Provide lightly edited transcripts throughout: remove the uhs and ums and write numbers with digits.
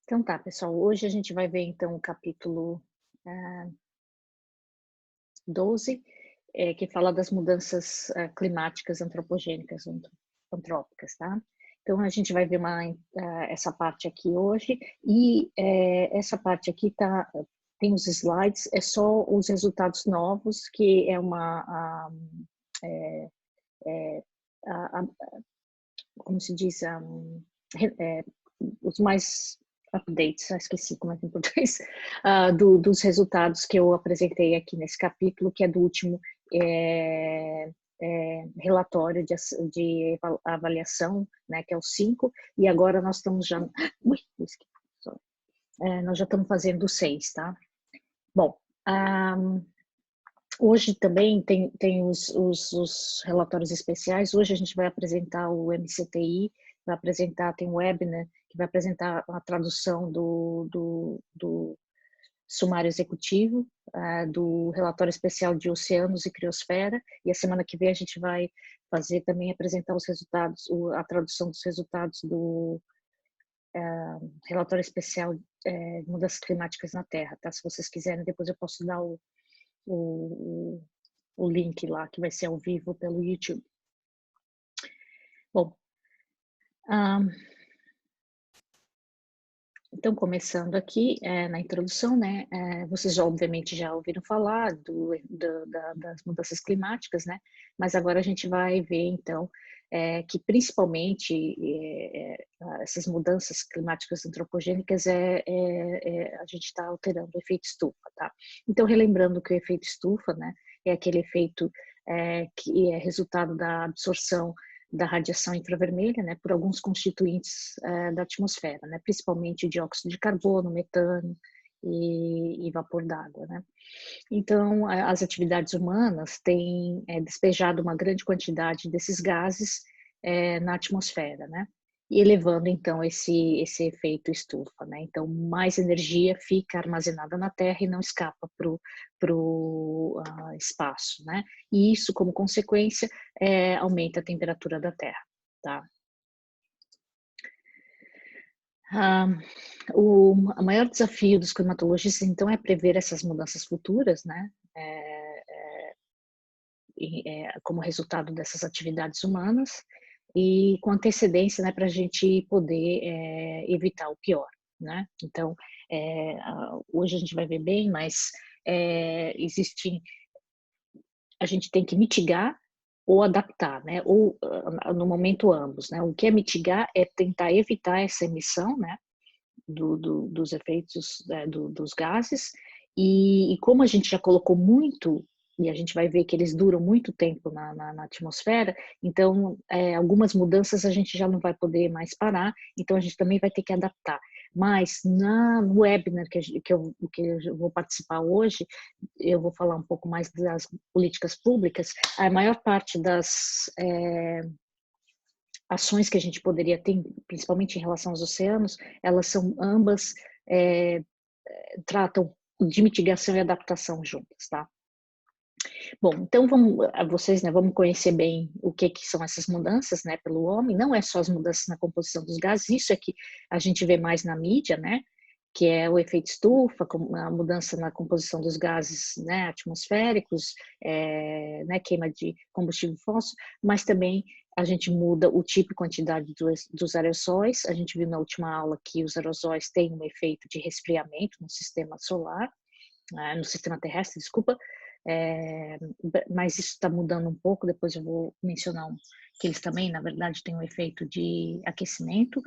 Então tá, pessoal, hoje a gente vai ver então o capítulo 12, que fala das mudanças climáticas antropogênicas, antrópicas, tá? Então a gente vai ver essa parte aqui hoje, e essa parte aqui tem os slides, é só os resultados novos, que é é, é, a, a, como se diz, os mais updates, esqueci como é que em português, dos resultados que eu apresentei aqui nesse capítulo, que é do último relatório de avaliação, né, que é o 5, e agora nós estamos já... Ui, nós já estamos fazendo o 6, tá? Bom, hoje também tem os relatórios especiais. Hoje a gente vai apresentar o MCTI, tem um webinar que vai apresentar a tradução do sumário executivo, do relatório especial de oceanos e criosfera, e a semana que vem a gente vai fazer também, apresentar os resultados, a tradução dos resultados do relatório especial de mudanças climáticas na Terra, tá? Se vocês quiserem, depois eu posso dar o, o link lá, que vai ser ao vivo pelo YouTube. Bom, então, começando aqui na introdução, né, vocês obviamente já ouviram falar das mudanças climáticas, né, mas agora a gente vai ver, então, que principalmente essas mudanças climáticas antropogênicas a gente está alterando o efeito estufa, tá? Então, relembrando que o efeito estufa, né, é aquele efeito que é resultado da absorção da radiação infravermelha, né, por alguns constituintes da atmosfera, né, principalmente dióxido de carbono, metano e vapor d'água, né. Então, as atividades humanas têm despejado uma grande quantidade desses gases na atmosfera, né, e elevando então esse efeito estufa, né. Então, mais energia fica armazenada na Terra e não escapa para o espaço, né. E isso, como consequência, aumenta a temperatura da Terra, tá. O maior desafio dos climatologistas, então, é prever essas mudanças futuras, né, como resultado dessas atividades humanas, e com antecedência, né, para a gente poder evitar o pior, né. Então, hoje a gente vai ver bem, mas existe, a gente tem que mitigar ou adaptar, né, ou no momento ambos, né. O que é mitigar é tentar evitar essa emissão, né, dos efeitos, dos gases, e como a gente já colocou muito, e a gente vai ver que eles duram muito tempo na atmosfera, então algumas mudanças a gente já não vai poder mais parar, então a gente também vai ter que adaptar. Mas no webinar que eu vou participar hoje, eu vou falar um pouco mais das políticas públicas. A maior parte das ações que a gente poderia ter, principalmente em relação aos oceanos, elas são ambas, tratam de mitigação e adaptação juntas, tá? Bom, então vocês, né, vamos conhecer bem o que são essas mudanças, né, pelo homem. Não é só as mudanças na composição dos gases, isso é que a gente vê mais na mídia, né, que é o efeito estufa, a mudança na composição dos gases, né, atmosféricos, né, queima de combustível fóssil, mas também a gente muda o tipo e quantidade dos aerossóis. A gente viu na última aula que os aerossóis têm um efeito de resfriamento no sistema solar, no sistema terrestre, desculpa, mas isso está mudando um pouco. Depois eu vou mencionar que eles também, na verdade, têm um efeito de aquecimento,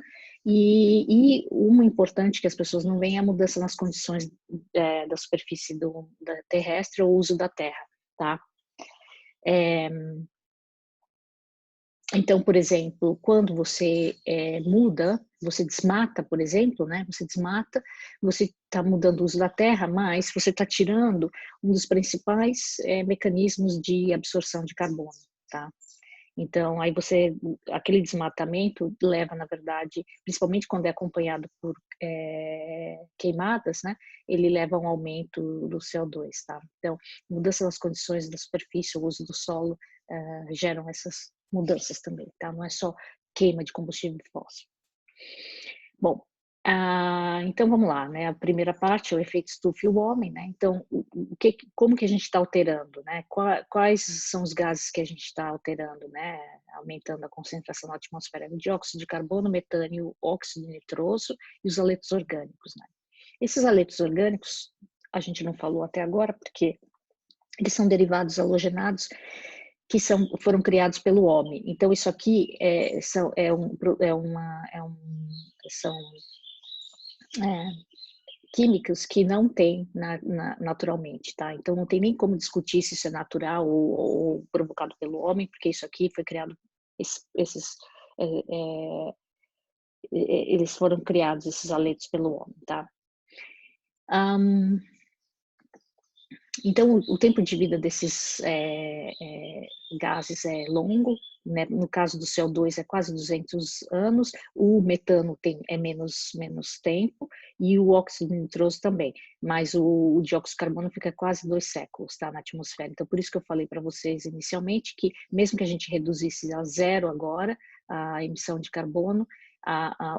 e uma importante que as pessoas não veem é a mudança nas condições da superfície da terrestre ou uso da terra, tá? Então, por exemplo, quando você muda, você desmata, por exemplo, né? Você desmata, você está mudando o uso da terra, mas você está tirando um dos principais mecanismos de absorção de carbono, tá? Então, aí aquele desmatamento leva, na verdade, principalmente quando é acompanhado por queimadas, né? Ele leva a um aumento do CO2, tá? Então, mudança nas condições da superfície, o uso do solo, geram essas mudanças também, tá? Não é só queima de combustível fóssil. Bom, então vamos lá, né, a primeira parte, o efeito estufa e o homem, né, então como que a gente está alterando, né, quais são os gases que a gente está alterando, né, aumentando a concentração na atmosfera, o dióxido de carbono, metânio, óxido nitroso e os haletos orgânicos, né. Esses haletos orgânicos, a gente não falou até agora, porque eles são derivados halogenados que foram criados pelo homem. Então, isso aqui são químicos que não tem naturalmente, tá? Então, não tem nem como discutir se isso é natural ou provocado pelo homem, porque isso aqui foi criado, eles foram criados, esses haletos, pelo homem, tá? Então, o tempo de vida desses gases é longo, né? No caso do CO2 é quase 200 anos, o metano é menos tempo e o óxido nitroso também, mas o dióxido de carbono fica quase 2 séculos, tá, na atmosfera. Então, por isso que eu falei para vocês inicialmente que mesmo que a gente reduzisse a zero agora a emissão de carbono,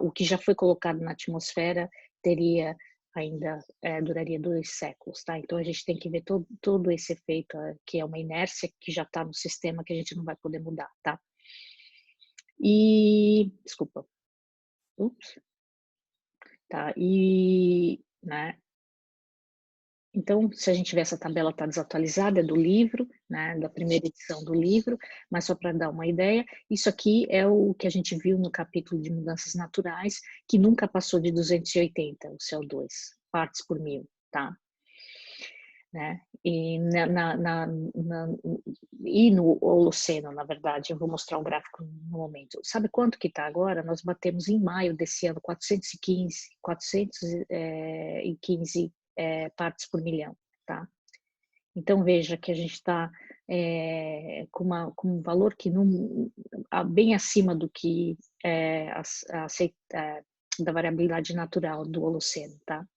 o que já foi colocado na atmosfera teria ainda duraria 2 séculos, tá? Então a gente tem que ver todo esse efeito, que é uma inércia que já está no sistema que a gente não vai poder mudar, tá? E, desculpa, ups, tá? Né? Então, se a gente ver essa tabela está desatualizada, é do livro, né, da primeira edição do livro, mas só para dar uma ideia, isso aqui é o que a gente viu no capítulo de mudanças naturais, que nunca passou de 280, o CO2, partes por mil, tá? Né? E no Holoceno, na verdade, eu vou mostrar um gráfico no momento. Sabe quanto que está agora? Nós batemos em maio desse ano 415 partes por milhão, tá? Então veja que a gente está com um valor que não, bem acima do que da variabilidade natural do Holoceno, tá?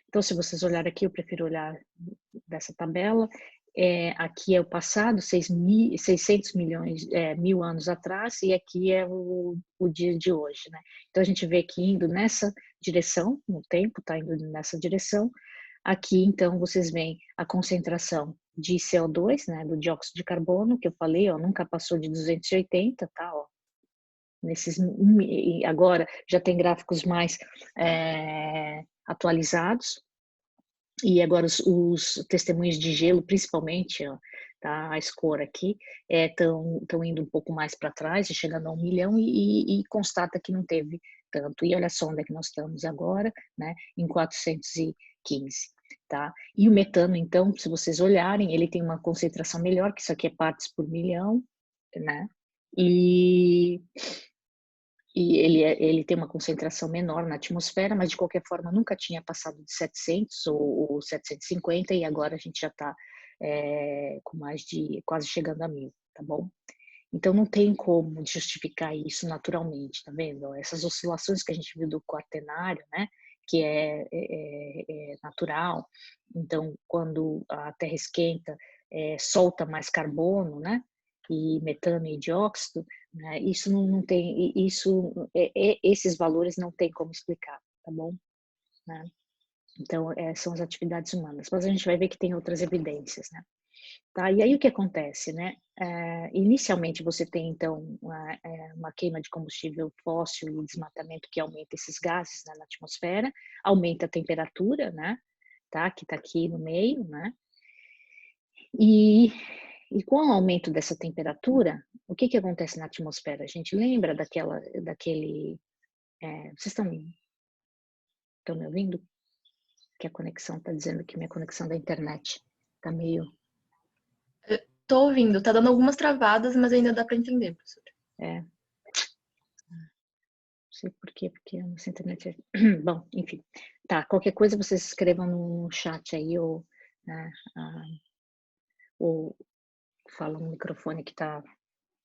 Então, se vocês olharem aqui, eu prefiro olhar dessa tabela. Aqui é o passado, 600 mil anos atrás, e aqui é o dia de hoje, né? Então, a gente vê que indo nessa direção, no tempo, está indo nessa direção. Aqui, então, vocês veem a concentração de CO2, né, do dióxido de carbono, que eu falei, ó, nunca passou de 280, tá, ó. Agora já tem gráficos mais atualizados, e agora os testemunhos de gelo, principalmente, ó, tá, a escor aqui, estão indo um pouco mais para trás, chegando a 1 milhão, e constata que não teve tanto. E olha só onde é que nós estamos agora, né, em 415. Tá? E o metano, então, se vocês olharem, ele tem uma concentração melhor, que isso aqui é partes por milhão, né? E ele tem uma concentração menor na atmosfera, mas de qualquer forma nunca tinha passado de 700 ou 750, e agora a gente já está com mais de, quase chegando a 1000, tá bom? Então não tem como justificar isso naturalmente, tá vendo? Essas oscilações que a gente viu do quaternário, né, que é natural, então quando a Terra esquenta, solta mais carbono, né, e metano e dióxido, né, isso não tem, esses valores não tem como explicar, tá bom? Né? Então, são as atividades humanas, mas a gente vai ver que tem outras evidências, né? Tá? E aí o que acontece, né? Inicialmente você tem então uma queima de combustível fóssil e desmatamento que aumenta esses gases, né, na atmosfera, aumenta a temperatura, né? Tá? Que está aqui no meio, né? E com o aumento dessa temperatura, o que acontece na atmosfera? A gente lembra daquele... vocês estão me ouvindo? Que a conexão está dizendo que minha conexão da internet está meio... Tô ouvindo, tá dando algumas travadas, mas ainda dá para entender, professora. Não sei por quê, porque essa internet bom, enfim. Tá, qualquer coisa vocês escrevam no chat aí, ou falam no microfone que tá...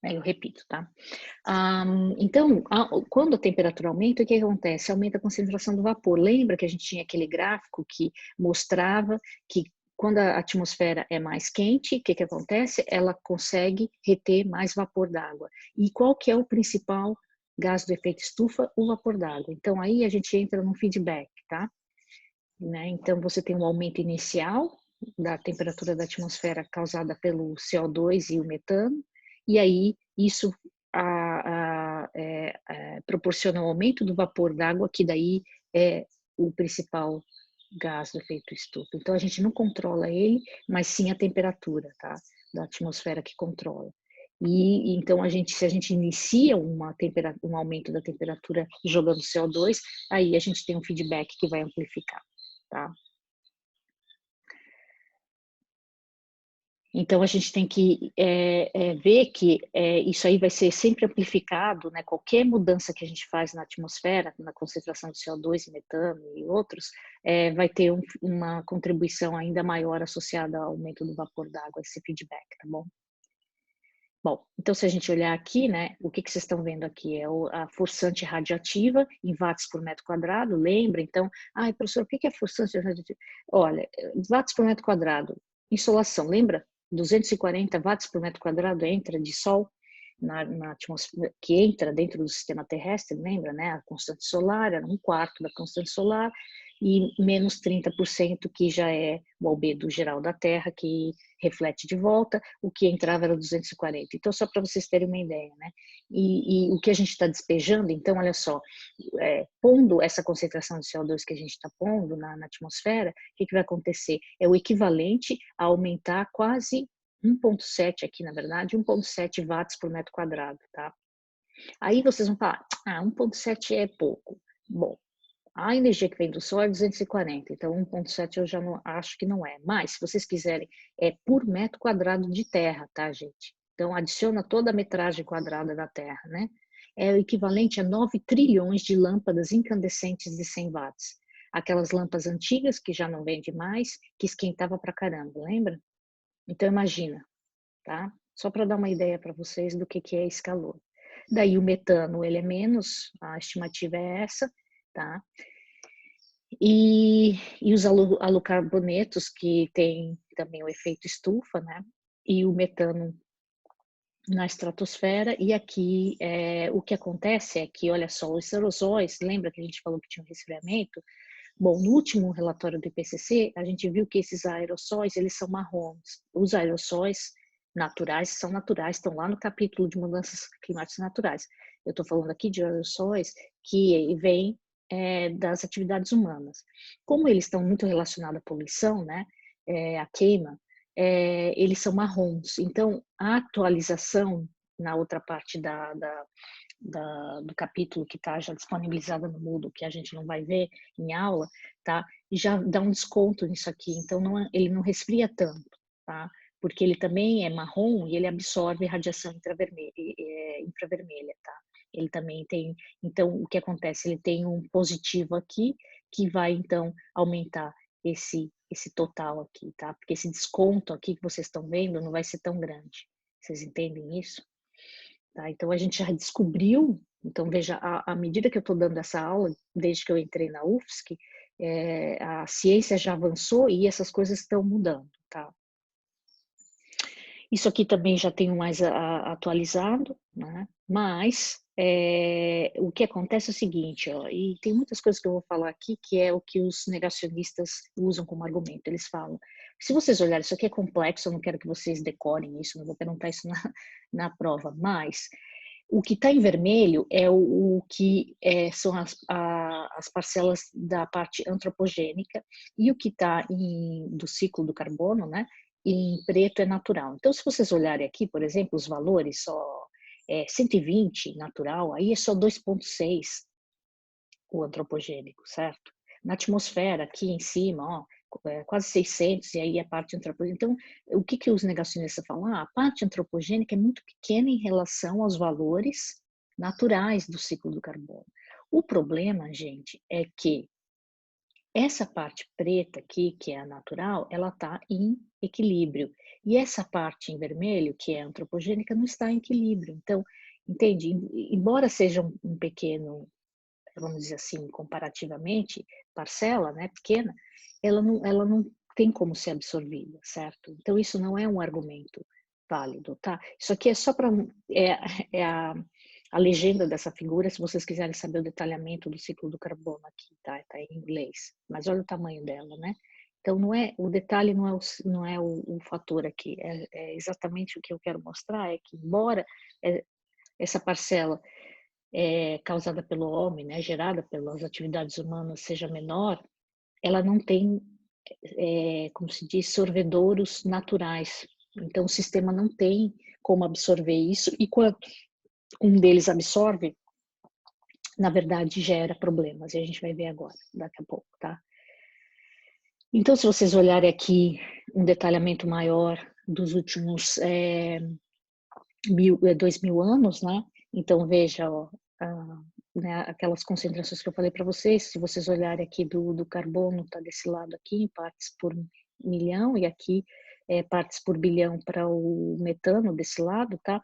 eu repito, tá? Então, quando a temperatura aumenta, o que acontece? Aumenta a concentração do vapor. Lembra que a gente tinha aquele gráfico que mostrava que quando a atmosfera é mais quente, o que acontece? Ela consegue reter mais vapor d'água. E qual que é o principal gás do efeito estufa ou vapor d'água. Então, aí a gente entra num feedback, tá? Né? Então, você tem um aumento inicial da temperatura da atmosfera causada pelo CO2 e o metano, e aí isso proporciona um aumento do vapor d'água, que daí é o principal gás do efeito estufa. Então, a gente não controla ele, mas sim a temperatura, tá? Da atmosfera que controla. E então, se a gente inicia um aumento da temperatura jogando CO2, aí a gente tem um feedback que vai amplificar, tá? Então, a gente tem que ver que isso aí vai ser sempre amplificado, né? Qualquer mudança que a gente faz na atmosfera, na concentração de CO2 e metano e outros, vai ter uma contribuição ainda maior associada ao aumento do vapor d'água, esse feedback, tá bom? Bom, então se a gente olhar aqui, né, o que vocês estão vendo aqui é a forçante radioativa em watts por metro quadrado, lembra? Então, professor, o que é forçante radioativa? Olha, watts por metro quadrado, insolação, lembra? 240 watts por metro quadrado entra de sol na atmosfera, que entra dentro do sistema terrestre, lembra, né? A constante solar era 1/4 da constante solar, e menos 30% que já é o albedo geral da Terra, que reflete de volta, o que entrava era 240. Então, só para vocês terem uma ideia, né? E o que a gente está despejando, então, olha só, pondo essa concentração de CO2 que a gente está pondo na atmosfera, o que vai acontecer? É o equivalente a aumentar quase 1,7 aqui, na verdade, 1,7 watts por metro quadrado, tá? Aí vocês vão falar, 1,7 é pouco. Bom, a energia que vem do Sol é 240, então 1,7 eu já não acho que não é. Mas, se vocês quiserem, é por metro quadrado de terra, tá, gente? Então, adiciona toda a metragem quadrada da Terra, né? É o equivalente a 9 trilhões de lâmpadas incandescentes de 100 watts. Aquelas lâmpadas antigas que já não vende mais, que esquentava pra caramba, lembra? Então, imagina, tá? Só para dar uma ideia para vocês do que é esse calor. Daí o metano, ele é menos, a estimativa é essa, tá? E os halocarbonetos, que tem também o efeito estufa, né? E o metano na estratosfera, e aqui o que acontece é que, olha só, os aerossóis, lembra que a gente falou que tinha um resfriamento? Bom, no último relatório do IPCC, a gente viu que esses aerossóis, eles são marrons. Os aerossóis naturais são naturais, estão lá no capítulo de mudanças climáticas naturais. Eu estou falando aqui de aerossóis que vêm das atividades humanas. Como eles estão muito relacionados à poluição, né, à queima, eles são marrons. Então, a atualização na outra parte do capítulo que está já disponibilizada no Moodle, que a gente não vai ver em aula, tá? E já dá um desconto nisso aqui. Então, ele não resfria tanto, tá? Porque ele também é marrom e ele absorve radiação infravermelha, tá? Ele também tem. Então, o que acontece? Ele tem um positivo aqui que vai, então, aumentar esse total aqui, tá? Porque esse desconto aqui que vocês estão vendo não vai ser tão grande. Vocês entendem isso? Tá? Então, a gente já descobriu, então veja, à medida que eu estou dando essa aula, desde que eu entrei na UFSC, a ciência já avançou e essas coisas estão mudando, tá? Isso aqui também já tenho mais atualizado, né? Mas o que acontece é o seguinte, ó, e tem muitas coisas que eu vou falar aqui que é o que os negacionistas usam como argumento. Eles falam, se vocês olharem, isso aqui é complexo, eu não quero que vocês decorem isso, não vou perguntar isso na prova, mas o que está em vermelho é o que são as parcelas da parte antropogênica, e o que está do ciclo do carbono, né? Em preto é natural. Então, se vocês olharem aqui, por exemplo, os valores, só 120 natural, aí é só 2,6 o antropogênico, certo? Na atmosfera, aqui em cima, ó, quase 600, e aí a parte antropogênica. Então, o que os negacionistas falam? A parte antropogênica é muito pequena em relação aos valores naturais do ciclo do carbono. O problema, gente, é que essa parte preta aqui, que é a natural, ela está em equilíbrio. E essa parte em vermelho, que é antropogênica, não está em equilíbrio. Então, entende? Embora seja um pequeno, vamos dizer assim, comparativamente, parcela, né, pequena, ela não tem como ser absorvida, certo? Então, isso não é um argumento válido, tá? Isso aqui é só para... a a legenda dessa figura, se vocês quiserem saber o detalhamento do ciclo do carbono aqui, tá? Tá em inglês. Mas olha o tamanho dela, né? Então, o detalhe não é o fator aqui, é exatamente o que eu quero mostrar, é que embora essa parcela causada pelo homem, né, gerada pelas atividades humanas, seja menor, ela não tem, como se diz, sorvedouros naturais. Então, o sistema não tem como absorver isso, e quando um deles absorve, na verdade, gera problemas, e a gente vai ver agora, daqui a pouco, tá? Então, se vocês olharem aqui um detalhamento maior dos últimos 2.000 anos, né? Então, veja, ó, né, aquelas concentrações que eu falei para vocês, se vocês olharem aqui do carbono, está desse lado aqui, em partes por milhão, e aqui partes por bilhão para o metano desse lado, tá?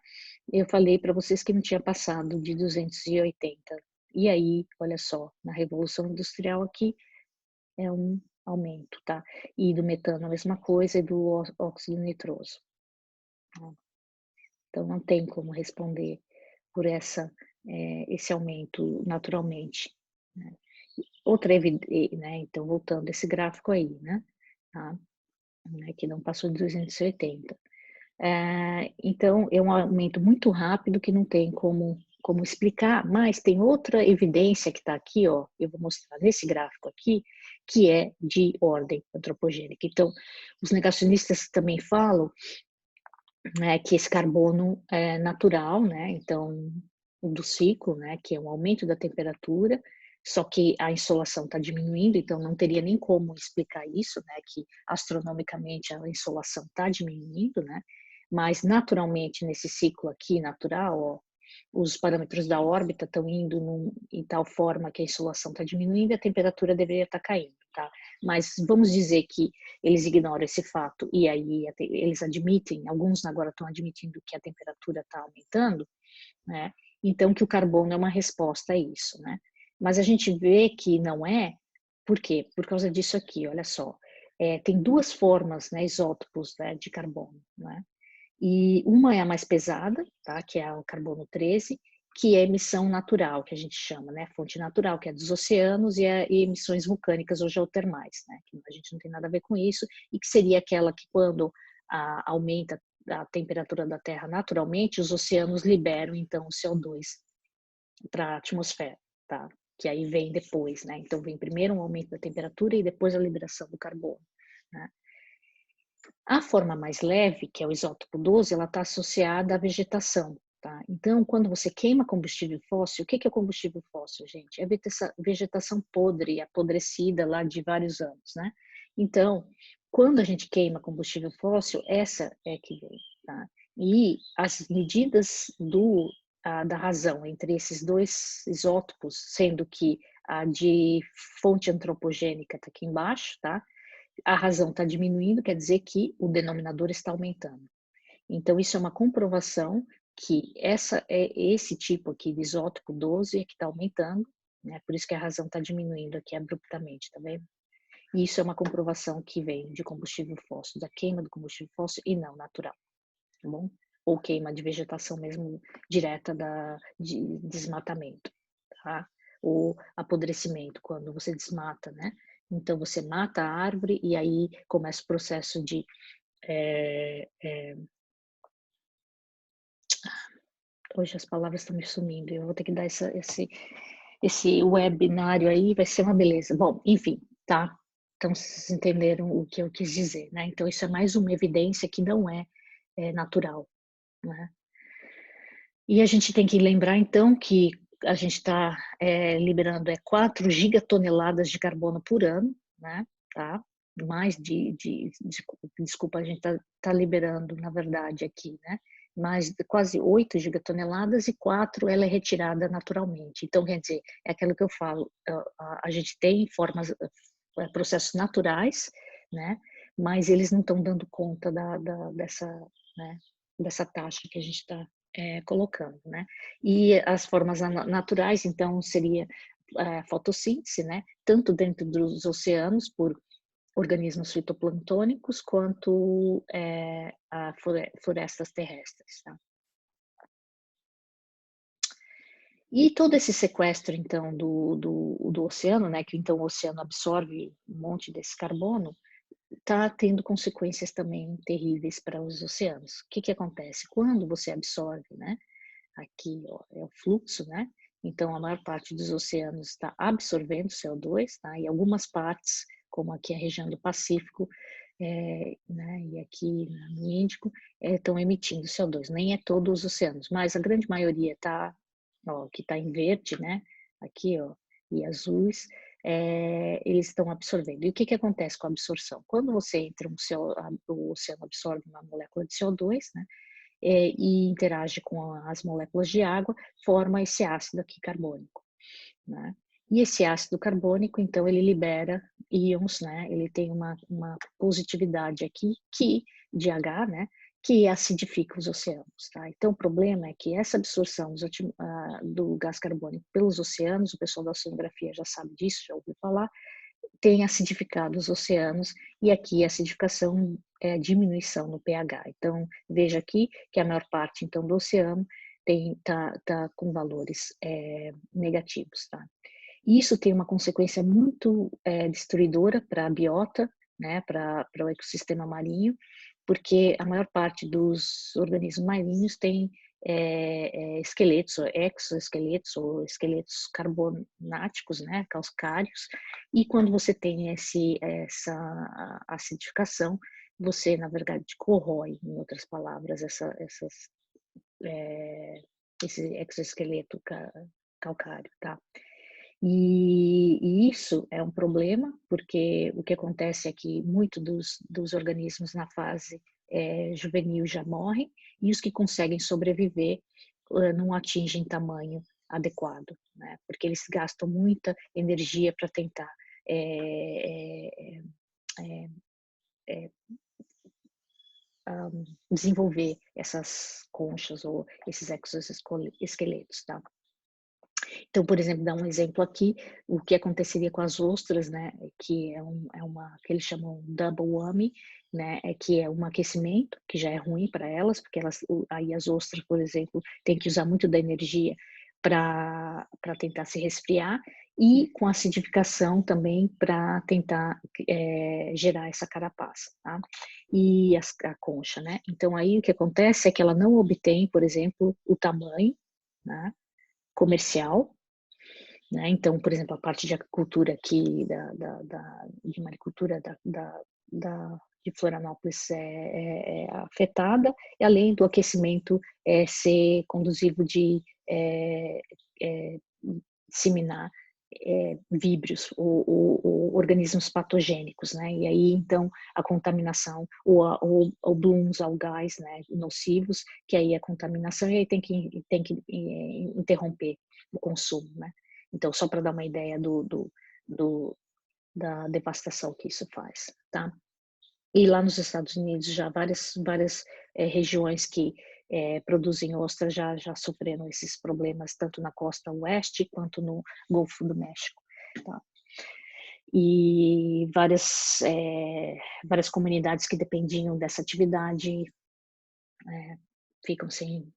Eu falei para vocês que não tinha passado de 280. E aí, olha só, na Revolução Industrial aqui é um aumento, tá? E do metano a mesma coisa, e do óxido nitroso. Então, não tem como responder por esse aumento naturalmente, né? Outra evidência, né? Então, voltando a esse gráfico aí, né? Tá? Que não passou de 280. Então, é um aumento muito rápido que não tem como explicar, mas tem outra evidência que está aqui, ó, eu vou mostrar nesse gráfico aqui, que é de ordem antropogênica. Então, os negacionistas também falam, né, que esse carbono é natural, né, então, do ciclo, né, que é um aumento da temperatura, só que a insolação está diminuindo, então não teria nem como explicar isso, né, que astronomicamente a insolação está diminuindo, né, mas naturalmente nesse ciclo aqui natural, ó, os parâmetros da órbita estão indo em tal forma que a insolação está diminuindo e a temperatura deveria estar caindo, tá? Mas vamos dizer que eles ignoram esse fato e aí eles admitem, alguns agora estão admitindo que a temperatura está aumentando, né? Então que o carbono é uma resposta a isso, né? Mas a gente vê que não é, por quê? Por causa disso aqui, olha só. Tem duas formas, né, isótopos, né, de carbono, né? E uma é a mais pesada, tá? Que é o carbono 13, que é emissão natural, que a gente chama, né? Fonte natural, que é dos oceanos, e emissões vulcânicas ou geotermais, né? Que a gente não tem nada a ver com isso, e que seria aquela que quando aumenta a temperatura da Terra naturalmente, os oceanos liberam então o CO2 para a atmosfera, tá? Que aí vem depois, né? Então vem primeiro um aumento da temperatura e depois a liberação do carbono, né? A forma mais leve, que é o isótopo 12, ela está associada à vegetação, tá? Então, quando você queima combustível fóssil, o que é combustível fóssil, gente? É vegetação podre, apodrecida lá de vários anos, né? Então, quando a gente queima combustível fóssil, essa é que vem, tá? E as medidas da razão entre esses dois isótopos, sendo que a de fonte antropogênica está aqui embaixo, tá? A razão está diminuindo, quer dizer que o denominador está aumentando. Então, isso é uma comprovação que esse tipo aqui de isótopo 12 é que está aumentando, né? Por isso que a razão está diminuindo aqui abruptamente, tá vendo? E isso é uma comprovação que vem de combustível fóssil, da queima do combustível fóssil e não natural, tá bom? Ou queima de vegetação mesmo direta de desmatamento, tá? Ou apodrecimento, quando você desmata, né? Então, você mata a árvore e aí começa o processo de hoje as palavras estão me sumindo, eu vou ter que dar esse webinário aí, vai ser uma beleza. Bom, enfim, tá? Então, vocês entenderam o que eu quis dizer, né? Então, isso é mais uma evidência que não é natural, né? E a gente tem que lembrar, então, que a gente está liberando 4 gigatoneladas de carbono por ano, né? Tá? Mais desculpa, a gente está liberando, na verdade, aqui, né? Mais de quase 8 gigatoneladas e 4 ela é retirada naturalmente. Então, quer dizer, é aquilo que eu falo, a gente tem processos naturais, né? Mas eles não estão dando conta dessa taxa que a gente está colocando, né? E as formas naturais, então, seria a fotossíntese, né? Tanto dentro dos oceanos, por organismos fitoplantônicos, quanto a florestas terrestres, tá? E todo esse sequestro, então, do oceano, né, que então o oceano absorve um monte desse carbono, está tendo consequências também terríveis para os oceanos. O que que acontece? Quando você absorve, né, aqui ó, é o fluxo, né, então a maior parte dos oceanos está absorvendo CO2, tá, e algumas partes, como aqui a região do Pacífico, né, e aqui no Índico, estão emitindo CO2. Nem é todos os oceanos, mas a grande maioria está, ó, que está em verde, né, aqui, ó, e azuis, eles estão absorvendo. E o que que acontece com a absorção? Quando você entra o oceano absorve uma molécula de CO2, né, e interage com as moléculas de água, forma esse ácido aqui carbônico, né? E esse ácido carbônico, então, ele libera íons, né? Ele tem uma positividade aqui, que, de H, né? Que acidifica os oceanos, tá? Então, o problema é que essa absorção do gás carbônico pelos oceanos, o pessoal da oceanografia já sabe disso, já ouviu falar, tem acidificado os oceanos, e aqui a acidificação é diminuição no pH. Então, veja aqui que a maior parte, então, do oceano tá com valores negativos, tá? E isso tem uma consequência muito destruidora para a biota, né, para o ecossistema marinho, porque a maior parte dos organismos marinhos tem esqueletos, ou exoesqueletos, ou esqueletos carbonáticos, né, calcários, e quando você tem essa acidificação, você, na verdade, corrói, em outras palavras, esse exoesqueleto calcário, tá? E isso é um problema, porque o que acontece é que muitos dos organismos na fase juvenil já morrem, e os que conseguem sobreviver não atingem tamanho adequado, né? Porque eles gastam muita energia para tentar desenvolver essas conchas ou esses exoesqueletos, tá? Então, por exemplo, dar um exemplo aqui, o que aconteceria com as ostras, né, que que eles chamam double whammy, né, que é um aquecimento, que já é ruim para elas, porque aí as ostras, por exemplo, têm que usar muito da energia para tentar se resfriar, e com acidificação também para tentar gerar essa carapaça, tá? E a concha, né? Então aí o que acontece é que ela não obtém, por exemplo, o tamanho, né, comercial, né? Então, por exemplo, a parte de agricultura aqui, de maricultura de Florianópolis é afetada, e além do aquecimento ser conduzivo de disseminar víbrios ou organismos patogênicos, né? E aí, então, a contaminação ou blooms algais, né, nocivos, que aí é contaminação, e aí tem que interromper o consumo, né? Então, só para dar uma ideia da devastação que isso faz, tá? E lá nos Estados Unidos já várias regiões que produzem ostra já sofreram esses problemas, tanto na costa oeste quanto no Golfo do México, tá? E várias comunidades que dependiam dessa atividade ficam sem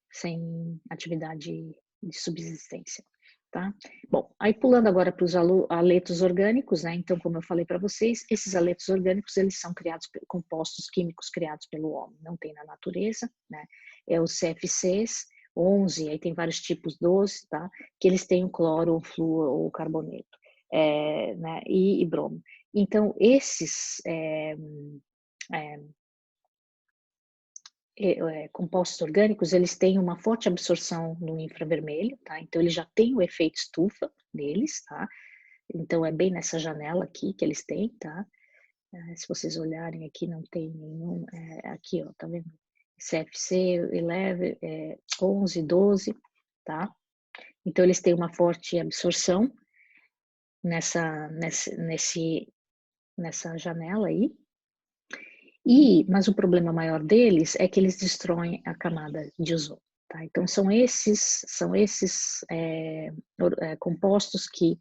atividade de subsistência, tá? Bom, aí pulando agora para os aletos orgânicos, né? Então, como eu falei para vocês, esses aletos orgânicos, eles são criados por compostos químicos criados pelo homem, não tem na natureza, né? É os CFCs, 11, aí tem vários tipos, 12, tá? Que eles têm o cloro, o flúor ou o carboneto, né? E bromo. Então, esses compostos orgânicos, eles têm uma forte absorção no infravermelho, tá? Então, eles já têm o efeito estufa deles, tá? Então, é bem nessa janela aqui que eles têm, tá? Se vocês olharem aqui, não tem nenhum, aqui, ó, tá vendo? CFC 11, 11, 12, tá? Então, eles têm uma forte absorção nessa janela aí, mas o problema maior deles é que eles destroem a camada de ozônio. Tá? Então, são esses compostos que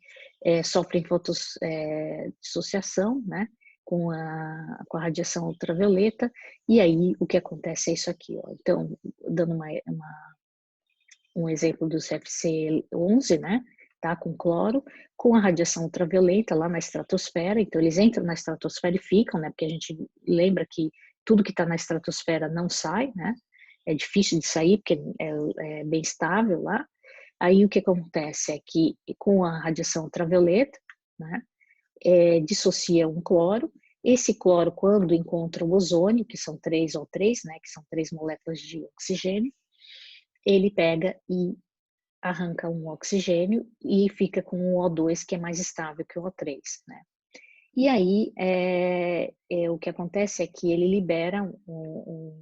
sofrem fotossociação, né, com a radiação ultravioleta, e aí o que acontece é isso aqui. Ó. Então, dando um exemplo do CFC11, né? Tá, com cloro, com a radiação ultravioleta lá na estratosfera, então eles entram na estratosfera e ficam, né? Porque a gente lembra que tudo que está na estratosfera não sai, né? É difícil de sair porque é bem estável lá. Aí o que acontece é que com a radiação ultravioleta, né? Dissocia um cloro. Esse cloro, quando encontra o ozônio, que são 3O3, né? Que são 3 moléculas de oxigênio, ele pega e arranca um oxigênio e fica com o O2, que é mais estável que o O3, né? E aí, o que acontece é que ele libera o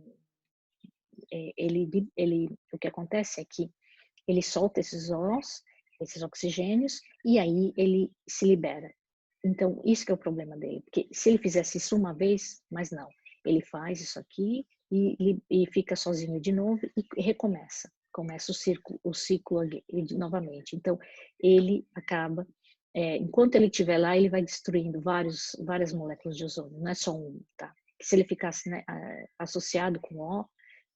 que acontece é que ele solta esses Os, esses oxigênios, e aí ele se libera. Então, isso que é o problema dele, porque se ele fizesse isso uma vez, mas não, ele faz isso aqui e fica sozinho de novo e recomeça, começa o ciclo novamente. Então, ele acaba, enquanto ele estiver lá, ele vai destruindo várias moléculas de ozônio, não é só um, tá? Se ele ficasse, né, associado com O,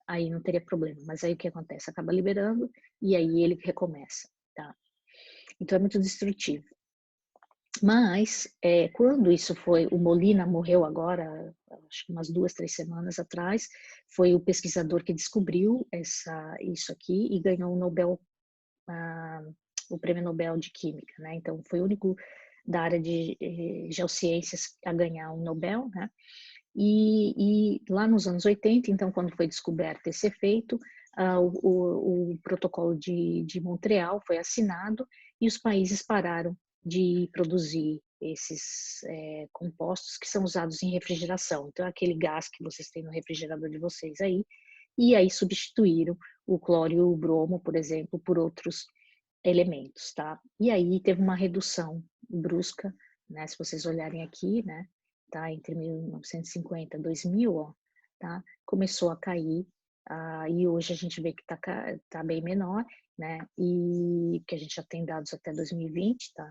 aí não teria problema, mas aí o que acontece? Acaba liberando e aí ele recomeça, tá? Então é muito destrutivo. Mas, quando isso foi, o Molina morreu agora, acho que umas 2, 3 semanas atrás, foi o pesquisador que descobriu isso aqui e ganhou o Prêmio Nobel de Química, né? Então, foi o único da área de geociências a ganhar um Nobel, né? E lá nos anos 80, então, quando foi descoberto esse efeito, o protocolo de Montreal foi assinado e os países pararam de produzir esses compostos que são usados em refrigeração. Então, aquele gás que vocês têm no refrigerador de vocês aí, e aí substituíram o cloro e o bromo, por exemplo, por outros elementos, tá? E aí teve uma redução brusca, né? Se vocês olharem aqui, né? Tá? Entre 1950 e 2000, ó, tá? Começou a cair, e hoje a gente vê que tá bem menor, né? E que a gente já tem dados até 2020, tá?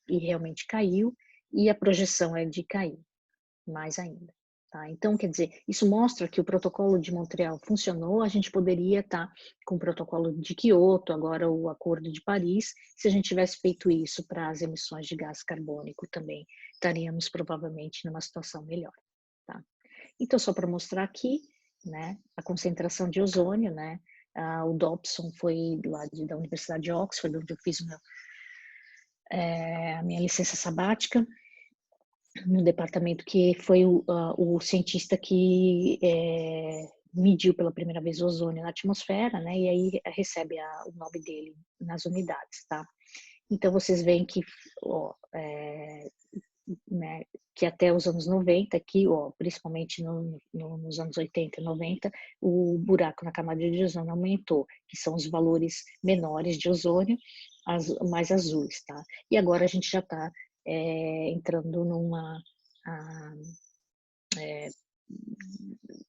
E realmente caiu, e a projeção é de cair mais ainda. Tá? Então, quer dizer, isso mostra que o protocolo de Montreal funcionou, a gente poderia estar com o protocolo de Quioto, agora o Acordo de Paris, se a gente tivesse feito isso para as emissões de gás carbônico também, estaríamos provavelmente numa situação melhor. Tá? Então, só para mostrar aqui, né, a concentração de ozônio, né, o Dobson foi lá da Universidade de Oxford, onde eu fiz a minha licença sabática, no departamento que foi o cientista que mediu pela primeira vez o ozônio na atmosfera, né? E aí recebe o nome dele nas unidades, tá? Então vocês veem que, né, que até os anos 90 aqui, principalmente nos anos 80 e 90, o buraco na camada de ozônio aumentou, que são os valores menores de ozônio, mais azuis, tá? E agora a gente já está entrando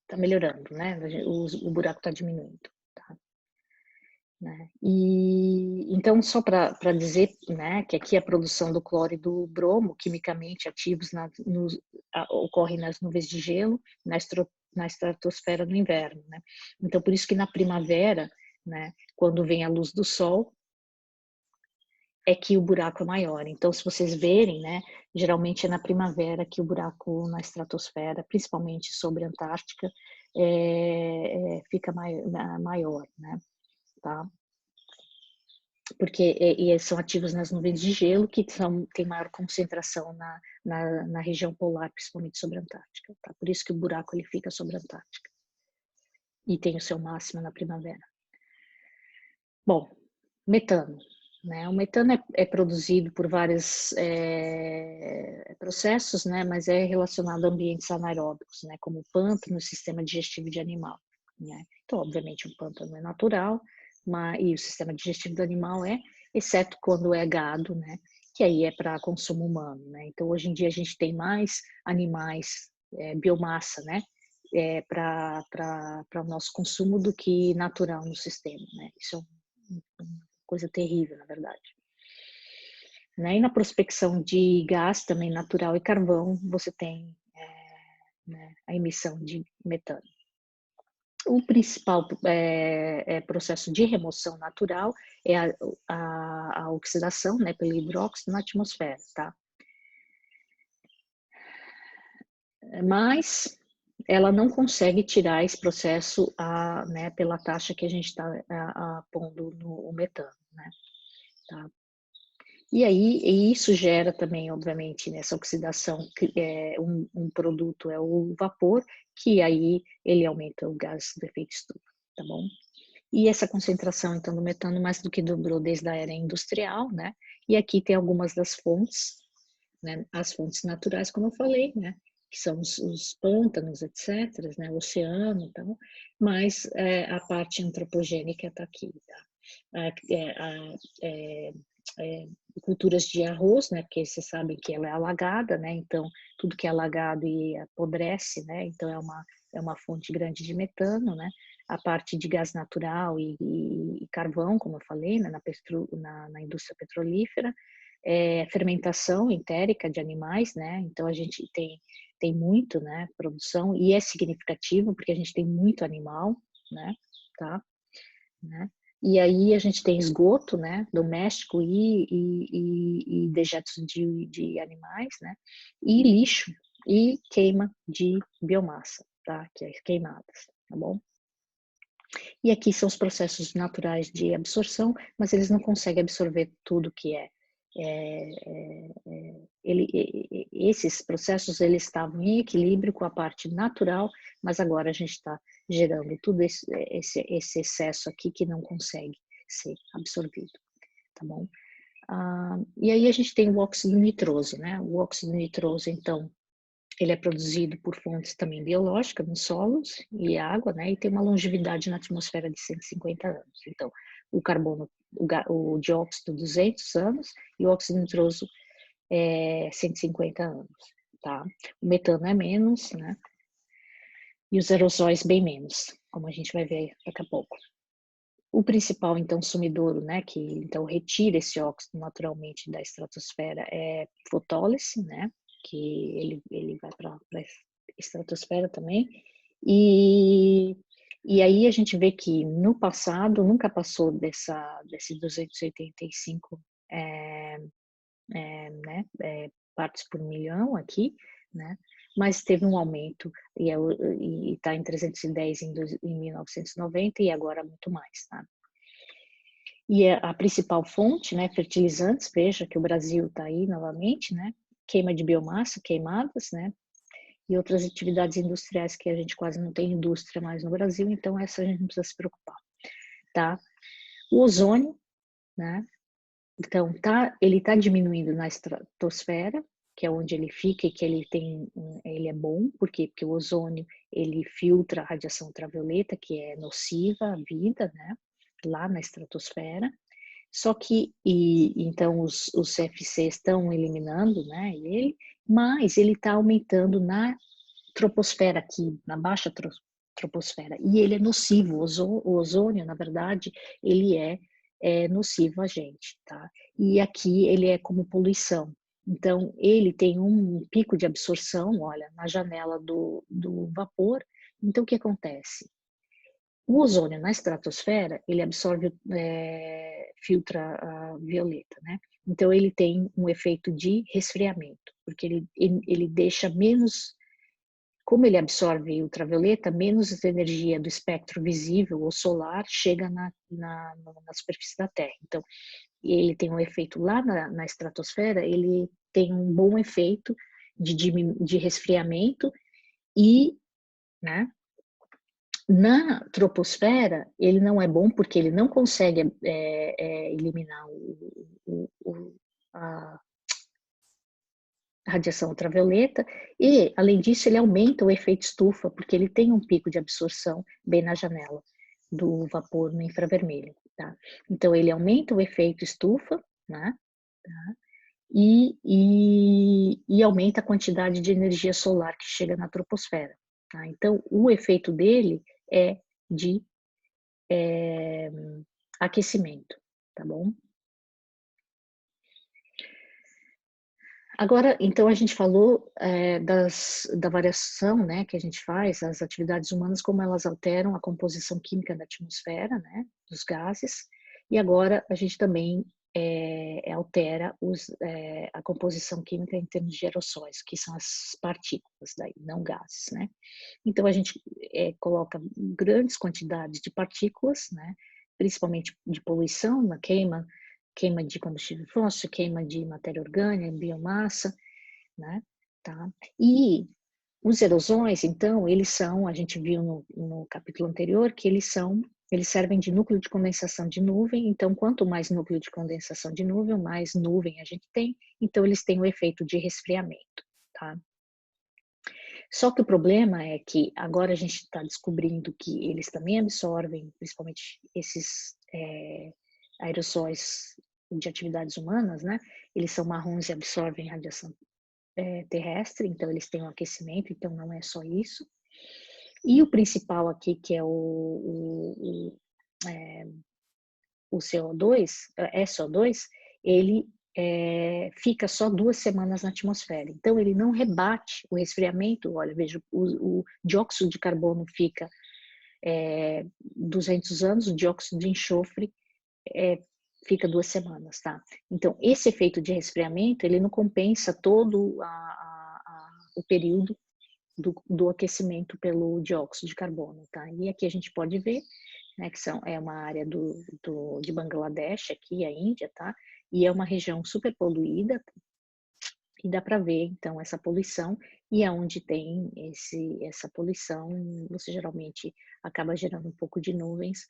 tá melhorando, né? O buraco está diminuindo, tá? Né? E então só para dizer, né, que aqui a produção do cloro e do bromo, quimicamente ativos, ocorre nas nuvens de gelo, na estratosfera no inverno, né? Então por isso que na primavera, né, quando vem a luz do sol, é que o buraco é maior. Então, se vocês verem, né, geralmente é na primavera que o buraco na estratosfera, principalmente sobre a Antártica, fica maior, né, tá? Porque são ativos nas nuvens de gelo que tem maior concentração na região polar, principalmente sobre a Antártica, tá? Por isso que o buraco ele fica sobre a Antártica e tem o seu máximo na primavera. Bom, metano. Né? O metano é produzido por vários processos, né? Mas é relacionado a ambientes anaeróbicos, né? Como o pântano, o sistema digestivo de animal. Né? Então, obviamente, o pântano é natural, e o sistema digestivo do animal exceto quando é gado, né? Que aí é para consumo humano. Né? Então, hoje em dia, a gente tem mais animais, biomassa, né? Para o nosso consumo do que natural no sistema. Né? Isso é coisa terrível, na verdade. Né? E na prospecção de gás também natural e carvão, você tem né, a emissão de metano. O principal processo de remoção natural é a oxidação, né, pelo hidróxido na atmosfera, tá? Mas ela não consegue tirar esse processo né, pela taxa que a gente está pondo no metano, né? Tá? E aí, isso gera também, obviamente, nessa oxidação, um produto é o vapor, que aí ele aumenta o gás do efeito estufa, tá bom? E essa concentração, então, do metano mais do que dobrou desde a era industrial, né? E aqui tem algumas das fontes, né? As fontes naturais, como eu falei, né? Que são os pântanos, etc., né? O oceano, então, mas a parte antropogênica está aqui, tá? Culturas de arroz, né? Porque vocês sabem que ela é alagada, né? Então, tudo que é alagado e apodrece, né? Então, é uma fonte grande de metano, né? A parte de gás natural e carvão, como eu falei, né? Na indústria petrolífera, fermentação entérica de animais, né? Então, a gente tem muito, né? Produção, e é significativo, porque a gente tem muito animal, né? Tá? Né? E aí a gente tem esgoto, né, doméstico e dejetos de animais, né, e lixo e queima de biomassa, tá, que é queimadas, tá bom? E aqui são os processos naturais de absorção, mas eles não conseguem absorver tudo que esses processos eles estavam em equilíbrio com a parte natural, mas agora a gente está gerando tudo esse excesso aqui que não consegue ser absorvido, tá bom? E aí a gente tem o óxido nitroso, né? O óxido nitroso, então, ele é produzido por fontes também biológicas, nos solos e água, né? E tem uma longevidade na atmosfera de 150 anos. Então, o carbono, o dióxido, 200 anos, e o óxido nitroso, 150 anos, tá? O metano é menos, né? E os aerossóis bem menos, como a gente vai ver daqui a pouco. O principal, então, sumidouro, né, que então retira esse óxido naturalmente da estratosfera é fotólise, né, que ele vai para a estratosfera também. E aí a gente vê que no passado nunca passou desse 285 né, partes por milhão aqui, né, mas teve um aumento e está em 310 em 1990 e agora muito mais, tá? E a principal fonte, né, fertilizantes, veja que o Brasil está aí novamente, né, queima de biomassa, queimadas, né, e outras atividades industriais que a gente quase não tem indústria mais no Brasil, então essa a gente não precisa se preocupar, tá? O ozônio, né, então ele tá diminuindo na estratosfera, que é onde ele fica e que ele é bom, por quê? Porque o ozônio, ele filtra a radiação ultravioleta, que é nociva à vida, né, lá na estratosfera. Só que, então, os CFCs estão eliminando, né, ele, mas ele está aumentando na troposfera aqui, na baixa troposfera, e ele é nocivo, o ozônio, na verdade, ele é nocivo a gente, tá? E aqui ele é como poluição, então ele tem um pico de absorção, olha, na janela do vapor, então o que acontece? O ozônio na estratosfera, ele absorve, filtra a violeta, né? Então ele tem um efeito de resfriamento, porque ele deixa menos, como ele absorve ultravioleta, menos energia do espectro visível ou solar chega na superfície da Terra. Então, ele tem um efeito lá na estratosfera, ele tem um bom efeito de resfriamento e, né, na troposfera, ele não é bom porque ele não consegue eliminar a radiação ultravioleta e, além disso, ele aumenta o efeito estufa porque ele tem um pico de absorção bem na janela do vapor no infravermelho, tá? Então, ele aumenta o efeito estufa, né? Tá? E aumenta a quantidade de energia solar que chega na troposfera, tá? Então, o efeito dele é de aquecimento, tá bom? Agora, então, a gente falou da variação, né, que a gente faz, as atividades humanas, como elas alteram a composição química da atmosfera, né, dos gases, e agora a gente também altera a composição química em termos de aerossóis, que são as partículas, daí, não gases, né. Então, a gente coloca grandes quantidades de partículas, né, principalmente de poluição, na queima de combustível fóssil, queima de matéria orgânica, biomassa, né, tá? E os aerosóis, então, eles são, a gente viu no capítulo anterior, que eles servem de núcleo de condensação de nuvem, então quanto mais núcleo de condensação de nuvem, mais nuvem a gente tem, então eles têm o efeito de resfriamento, tá? Só que o problema é que agora a gente está descobrindo que eles também absorvem, principalmente esses aerossóis de atividades humanas, né? Eles são marrons e absorvem radiação terrestre, então eles têm um aquecimento, então não é só isso. E o principal aqui, que é o CO2, SO2, ele fica só 2 semanas na atmosfera. Então, ele não rebate o resfriamento. Olha, veja, o dióxido de carbono fica 200 anos, o dióxido de enxofre fica 2 semanas, tá? Então, esse efeito de resfriamento, ele não compensa todo o período do aquecimento pelo dióxido de carbono, tá? E aqui a gente pode ver, né, que é uma área de Bangladesh, aqui a Índia, tá? E é uma região super poluída, e dá para ver, então, essa poluição, e aonde tem essa poluição, você geralmente acaba gerando um pouco de nuvens,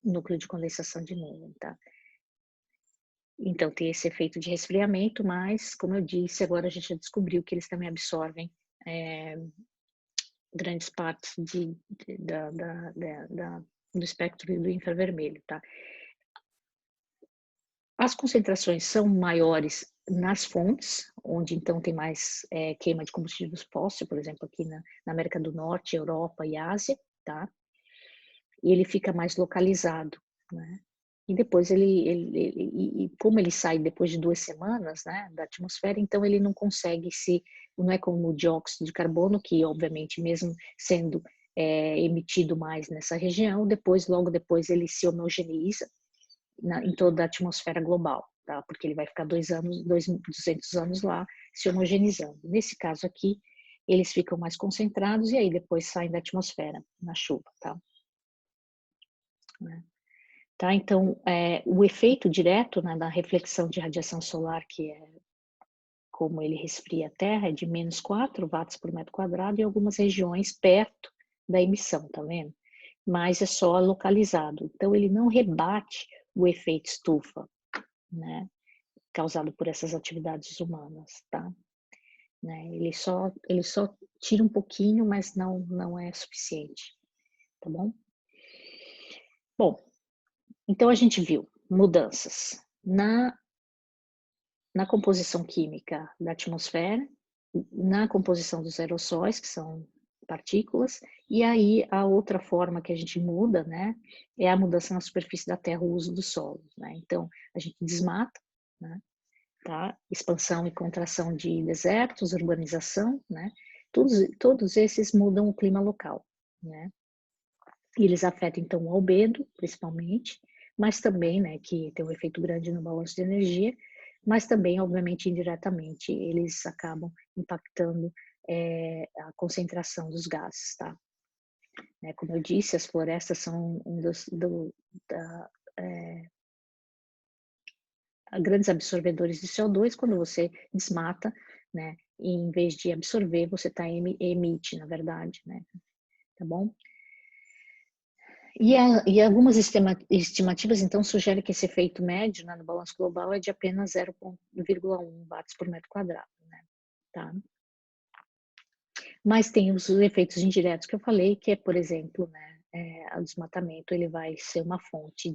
núcleo de condensação de nuvem, tá? Então, tem esse efeito de resfriamento, mas, como eu disse, agora a gente já descobriu que eles também absorvem grandes partes do espectro do infravermelho, tá? As concentrações são maiores nas fontes, onde então tem mais queima de combustíveis fósseis, por exemplo, aqui na América do Norte, Europa e Ásia, tá? E ele fica mais localizado, né? E depois como ele sai depois de 2 semanas, né, da atmosfera, então ele não consegue não é como o dióxido de carbono, que obviamente mesmo sendo emitido mais nessa região, logo depois ele se homogeneiza em toda a atmosfera global, tá? Porque ele vai ficar 200 anos lá se homogeneizando. Nesse caso aqui, eles ficam mais concentrados e aí depois saem da atmosfera, na chuva, tá? Tá? Então, o efeito direto, né, da reflexão de radiação solar, que é como ele resfria a Terra, é de menos 4 watts por metro quadrado em algumas regiões perto da emissão, tá vendo? Mas é só localizado. Então, ele não rebate o efeito estufa, né, causado por essas atividades humanas, tá? Né? Ele só tira um pouquinho, mas não é suficiente, tá bom? Bom, então a gente viu mudanças na composição química da atmosfera, na composição dos aerossóis, que são partículas, e aí a outra forma que a gente muda, né, é a mudança na superfície da Terra, o uso do solo, né? Então, a gente desmata, né, tá? Expansão e contração de desertos, urbanização, né? Todos esses mudam o clima local, né? E eles afetam, então, o albedo, principalmente, mas também, né, que tem um efeito grande no balanço de energia, mas também, obviamente, indiretamente, eles acabam impactando a concentração dos gases, tá? Como eu disse, as florestas são grandes absorvedores de CO2. Quando você desmata, né, e em vez de absorver, você emite, na verdade, né? Tá bom? E algumas estimativas, então, sugerem que esse efeito médio, né, no balanço global é de apenas 0,1 watts por metro quadrado, né? Tá? Mas tem os efeitos indiretos que eu falei, que é, por exemplo, né, o desmatamento ele vai ser uma fonte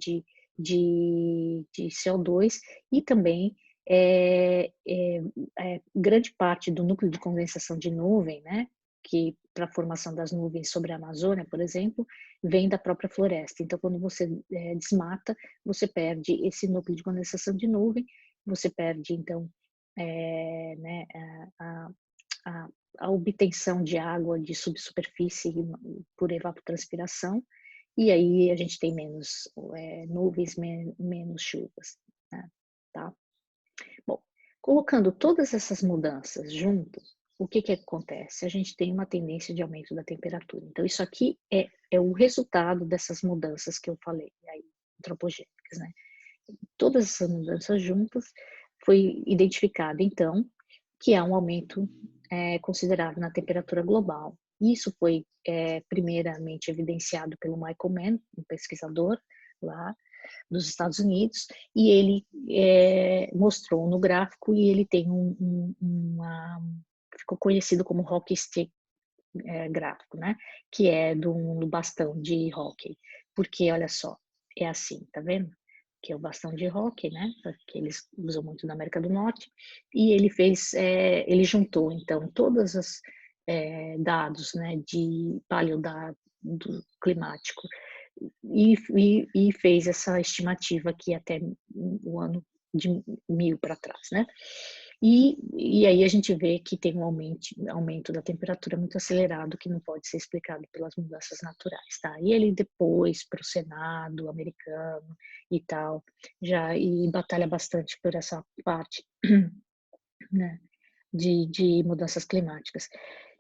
de CO2 e também grande parte do núcleo de condensação de nuvem, né, que para a formação das nuvens sobre a Amazônia, por exemplo, vem da própria floresta. Então, quando você desmata, você perde esse núcleo de condensação de nuvem, você perde, então, né, a, a, a obtenção de água de subsuperfície por evapotranspiração, e aí a gente tem menos nuvens, menos chuvas, né, tá? Bom, colocando todas essas mudanças juntas, o que acontece? A gente tem uma tendência de aumento da temperatura. Então, isso aqui é o resultado dessas mudanças que eu falei, aí, antropogênicas, né? Todas essas mudanças juntas, foi identificado, então, que há um aumento considerável na temperatura global. Isso foi primeiramente evidenciado pelo Michael Mann, um pesquisador lá dos Estados Unidos, e ele mostrou no gráfico, e ele tem ficou conhecido como hockey stick gráfico, né? Que é do bastão de hóquei. Porque, olha só, é assim, tá vendo? Que é o bastão de hóquei, né? Que eles usam muito na América do Norte. E ele ele juntou, então, todos os dados, né, de paleodado climático e fez essa estimativa aqui até o ano de 1000 para trás, né? E aí a gente vê que tem um aumento da temperatura muito acelerado que não pode ser explicado pelas mudanças naturais, tá? E ele depois para o Senado americano e tal, e batalha bastante por essa parte, né, de mudanças climáticas.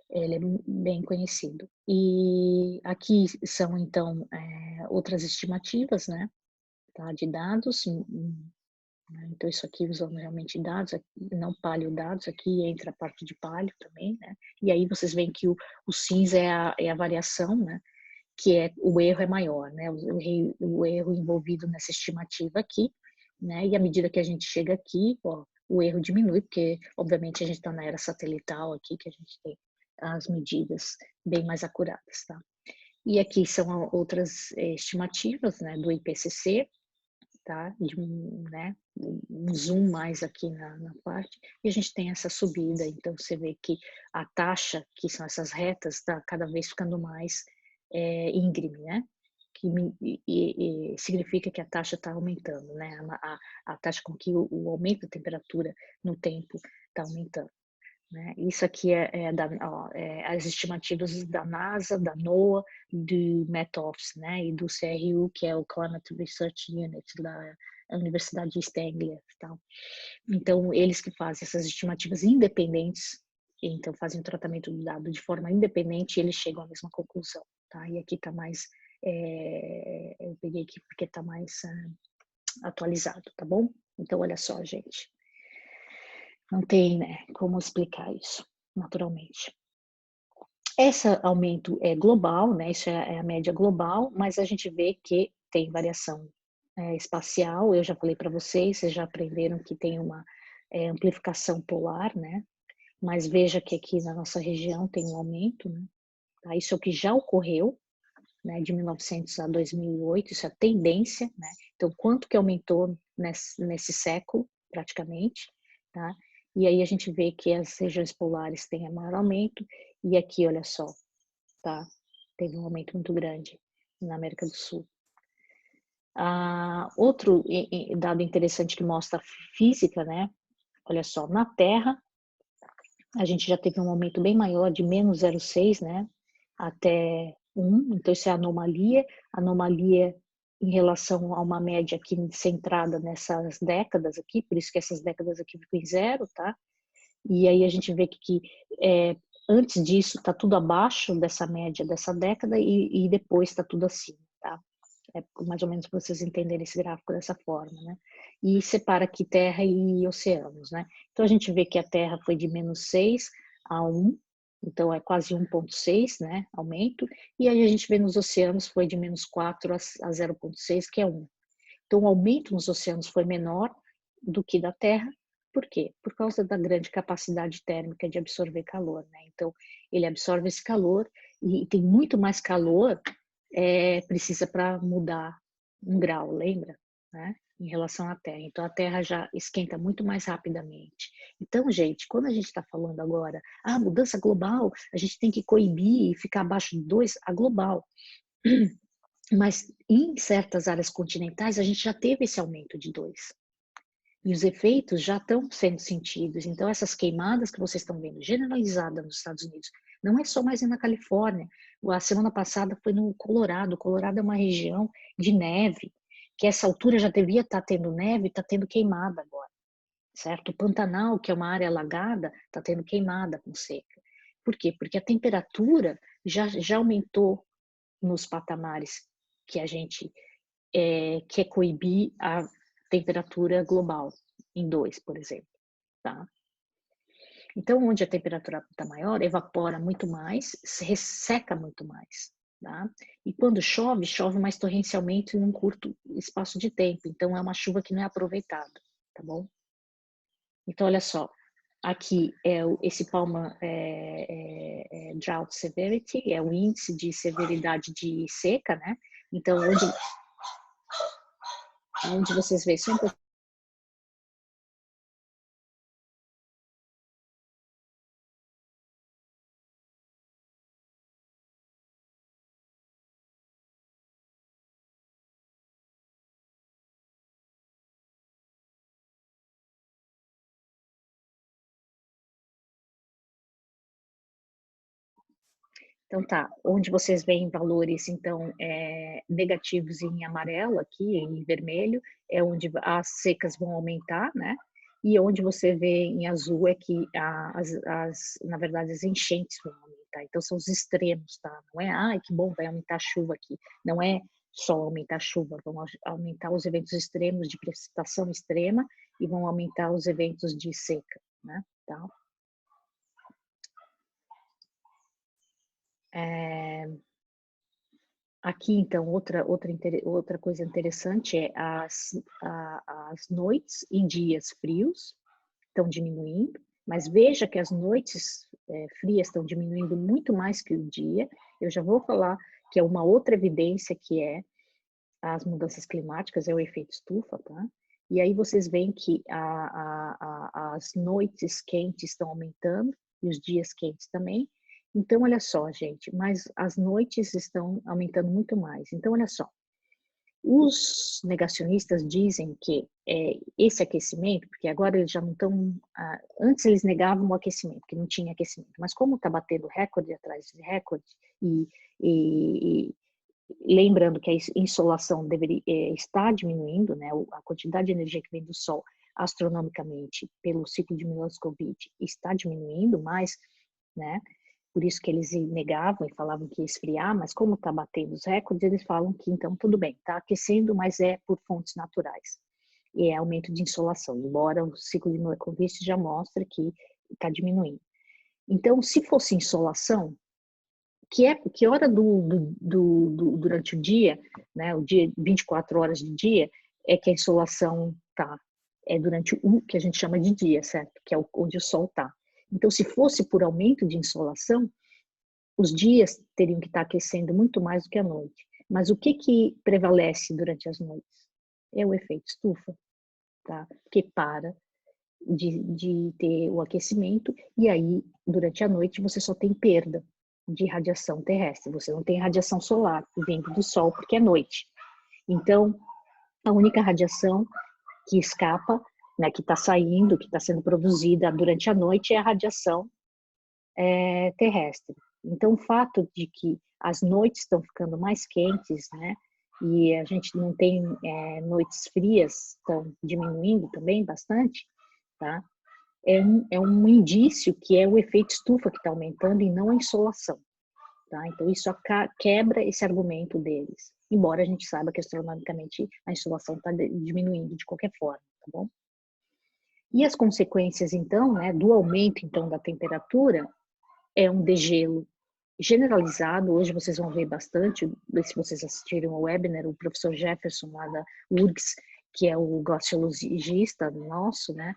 Ele é bem conhecido. E aqui são, então, outras estimativas, né, tá, de dados. Né, então, isso aqui usando realmente dados, não paleodados, aqui entra a parte de paleo também, né? E aí vocês veem que o cinza é a variação, né? Que o erro é maior, né? O erro envolvido nessa estimativa aqui, né? E à medida que a gente chega aqui, ó, o erro diminui, porque obviamente a gente está na era satelital aqui, que a gente tem as medidas bem mais acuradas, tá? E aqui são outras estimativas, né, do IPCC, tá? Né, um zoom mais aqui na parte, e a gente tem essa subida, então você vê que a taxa, que são essas retas, está cada vez ficando mais íngreme, né? Que significa que a taxa está aumentando, né? A taxa com que o aumento da temperatura no tempo está aumentando. Né? Isso aqui as estimativas da NASA, da NOAA, do Met Office, né? E do CRU, que é o Climate Research Unit da Universidade de East Anglia. Tal. Então, eles que fazem essas estimativas independentes, então fazem o tratamento do dado de forma independente, e eles chegam à mesma conclusão. Tá? E aqui está mais, eu peguei aqui porque está mais atualizado, tá bom? Então, olha só, gente. Não tem, né, como explicar isso, naturalmente. Esse aumento é global, né, isso é a média global, mas a gente vê que tem variação espacial. Eu já falei para vocês já aprenderam que tem uma amplificação polar, né, mas veja que aqui na nossa região tem um aumento, né, tá? Isso é o que já ocorreu, né, de 1900 a 2008, isso é a tendência, né, então quanto que aumentou nesse século, praticamente, tá? E aí a gente vê que as regiões polares têm maior aumento, e aqui, olha só, tá? Teve um aumento muito grande na América do Sul. Outro dado interessante que mostra a física, né? Olha só, na Terra, a gente já teve um aumento bem maior, de menos 0,6, né? Até 1, então isso é anomalia em relação a uma média aqui centrada nessas décadas aqui, por isso que essas décadas aqui ficam em 0, tá? E aí a gente vê que antes disso está tudo abaixo dessa média dessa década e depois está tudo acima, tá? É mais ou menos para vocês entenderem esse gráfico dessa forma, né? E separa aqui terra e oceanos, né? Então a gente vê que a terra foi de menos 6 a 1, então é quase 1,6, né? Aumento. E aí a gente vê nos oceanos foi de menos 4 a 0,6, que é 1. Então o aumento nos oceanos foi menor do que da terra. Por quê? Por causa da grande capacidade térmica de absorver calor, né? Então ele absorve esse calor e tem muito mais calor precisa para mudar 1 grau, lembra? Né? Em relação à Terra. Então, a Terra já esquenta muito mais rapidamente. Então, gente, quando a gente está falando agora, mudança global, a gente tem que coibir e ficar abaixo de 2, a global. Mas em certas áreas continentais, a gente já teve esse aumento de 2. E os efeitos já estão sendo sentidos. Então, essas queimadas que vocês estão vendo generalizadas nos Estados Unidos, não é só mais na Califórnia. A semana passada foi no Colorado. O Colorado é uma região de neve, que essa altura já devia estar tendo neve, está tendo queimada agora, certo? O Pantanal, que é uma área alagada, está tendo queimada com seca. Por quê? Porque a temperatura já aumentou nos patamares que a gente quer coibir a temperatura global em 2, por exemplo, tá? Então, onde a temperatura está maior, evapora muito mais, se resseca muito mais, tá? E quando chove, chove mais torrencialmente em um curto espaço de tempo. Então, é uma chuva que não é aproveitada, tá bom? Então, olha só, aqui é esse Palma Drought Severity, é o índice de severidade de seca, né? Então, onde vocês veem, só um pouquinho. Então tá, onde vocês veem valores então negativos em amarelo aqui, em vermelho, é onde as secas vão aumentar, né? E onde você vê em azul é que na verdade as enchentes vão aumentar. Então são os extremos, tá? Não é, ai que bom, vai aumentar a chuva aqui. Não é só aumentar a chuva, vão aumentar os eventos extremos de precipitação extrema e vão aumentar os eventos de seca, né? Tá? Aqui, então, outra coisa interessante é as noites e dias frios estão diminuindo, mas veja que as noites frias estão diminuindo muito mais que o dia. Eu já vou falar que é uma outra evidência que é as mudanças climáticas, é o efeito estufa, tá? E aí vocês veem que as noites quentes estão aumentando e os dias quentes também. Então, olha só, gente, mas as noites estão aumentando muito mais. Então, olha só, os negacionistas dizem que esse aquecimento, porque agora eles já não estão. Antes eles negavam o aquecimento, que não tinha aquecimento, mas como está batendo recorde atrás de recorde, e lembrando que a insolação está diminuindo, né? A quantidade de energia que vem do Sol astronomicamente pelo ciclo de Milankovitch está diminuindo mais, né? Por isso que eles negavam e falavam que ia esfriar, mas como está batendo os recordes, eles falam que então tudo bem, está aquecendo, mas é por fontes naturais. E é aumento de insolação, embora o ciclo de Milankovitch já mostra que está diminuindo. Então, se fosse insolação, que hora durante o dia, né, o dia 24 horas de dia, é que a insolação tá? É durante o que a gente chama de dia, certo? Que é onde o sol tá. Então, se fosse por aumento de insolação, os dias teriam que estar aquecendo muito mais do que a noite. Mas o que prevalece durante as noites? É o efeito estufa, tá? Que para de ter o aquecimento e aí, durante a noite, você só tem perda de radiação terrestre. Você não tem radiação solar vindo do sol porque é noite. Então, a única radiação que escapa, né, que está saindo, que está sendo produzida durante a noite é a radiação terrestre. Então, o fato de que as noites estão ficando mais quentes, né, e a gente não tem noites frias, estão diminuindo também bastante, tá? É um indício que é o efeito estufa que está aumentando e não a insolação. Tá? Então, isso quebra esse argumento deles, embora a gente saiba que astronomicamente a insolação está diminuindo de qualquer forma, tá bom? E as consequências, então, né, do aumento então da temperatura é um degelo generalizado. Hoje vocês vão ver bastante, se vocês assistirem ao webinar, o professor Jefferson lá da URGS, que é o glaciologista nosso, né,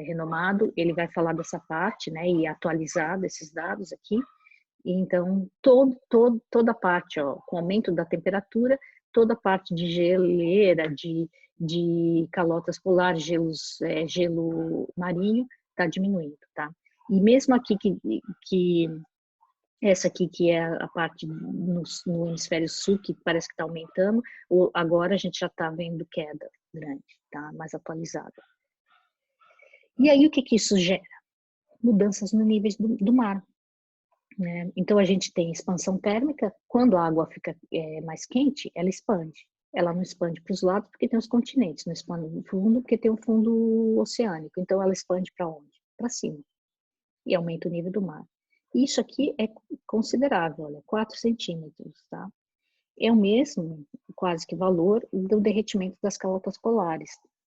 renomado, ele vai falar dessa parte, né, e atualizar desses dados aqui. Então, toda a parte, ó, com o aumento da temperatura, toda a parte de geleira, de calotas polares, gelo marinho, está diminuindo, tá? E mesmo aqui que essa aqui que é a parte no hemisfério sul, que parece que está aumentando, agora a gente já está vendo queda grande, tá? Mais atualizada. E aí, o que isso gera? Mudanças no nível do mar, né? Então, a gente tem expansão térmica. Quando a água fica mais quente, ela expande. Ela não expande para os lados porque tem os continentes, não expande no fundo porque tem o fundo oceânico. Então, ela expande para onde? Para cima. E aumenta o nível do mar. Isso aqui é considerável, olha, 4 centímetros, tá? É o mesmo, quase que valor, do derretimento das calotas polares,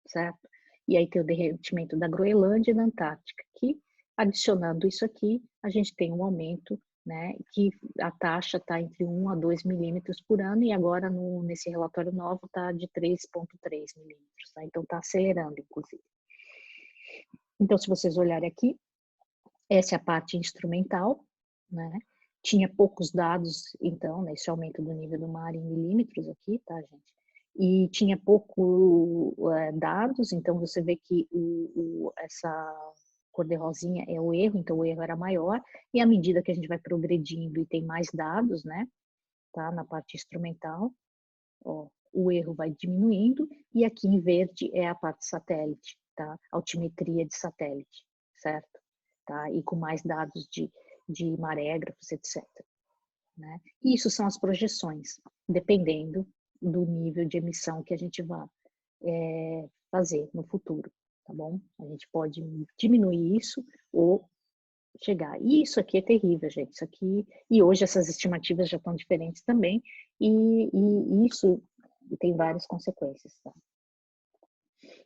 certo? E aí tem o derretimento da Groenlândia e da Antártica, que, adicionando isso aqui, a gente tem um aumento, né, que a taxa está entre 1 a 2 milímetros por ano, e agora nesse relatório novo está de 3,3 milímetros, tá? Então está acelerando, inclusive. Então, se vocês olharem aqui, essa é a parte instrumental, né? Tinha poucos dados, então, nesse aumento do nível do mar em milímetros aqui, tá, gente? E tinha pouco dados, então você vê que essa cor de rosinha é o erro, então o erro era maior, e à medida que a gente vai progredindo e tem mais dados, né, tá, na parte instrumental, ó, o erro vai diminuindo, e aqui em verde é a parte satélite, tá? Altimetria de satélite, certo? Tá? E com mais dados de marégrafos, etc. Né? E isso são as projeções, dependendo do nível de emissão que a gente vai fazer no futuro, tá bom? A gente pode diminuir isso ou chegar. E isso aqui é terrível, gente. Isso aqui, e hoje essas estimativas já estão diferentes também, e isso tem várias consequências, tá?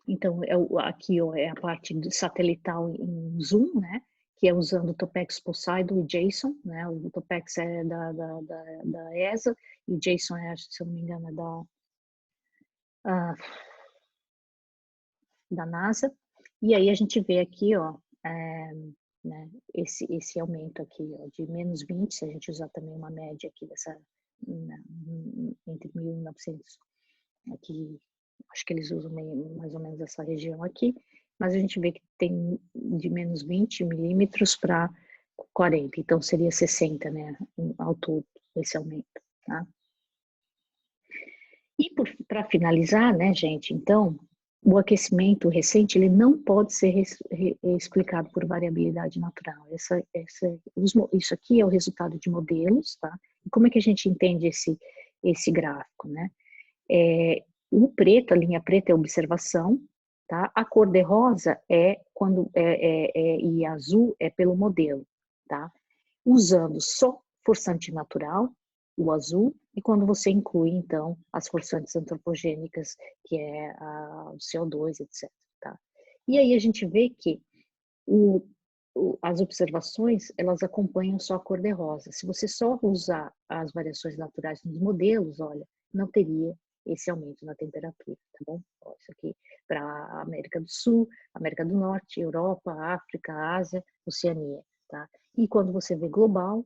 Então, aqui ó, é a parte satelital em zoom, né? Que é usando o Topex Poseidon e JSON, né? O Topex é da ESA e o JSON é, se eu não me engano, da NASA. E aí a gente vê aqui, ó, né, esse aumento aqui, ó, de menos 20, se a gente usar também uma média aqui dessa, entre 1900, aqui, acho que eles usam mais ou menos essa região aqui, mas a gente vê que tem de menos 20 milímetros para 40, então seria 60, né, ao todo, esse aumento, tá? E para finalizar, né, gente, então, o aquecimento recente, ele não pode ser explicado por variabilidade natural. Isso aqui é o resultado de modelos, tá? E como é que a gente entende esse gráfico, né? O preto, a linha preta é observação, tá? A cor de rosa e azul é pelo modelo, tá? Usando só forçante natural, o azul, e quando você inclui, então, as forçantes antropogênicas, que é o CO2, etc. Tá? E aí a gente vê que as observações, elas acompanham só a cor de rosa. Se você só usar as variações naturais nos modelos, olha, não teria esse aumento na temperatura, tá bom? Ó, isso aqui para a América do Sul, América do Norte, Europa, África, Ásia, Oceania, tá? E quando você vê global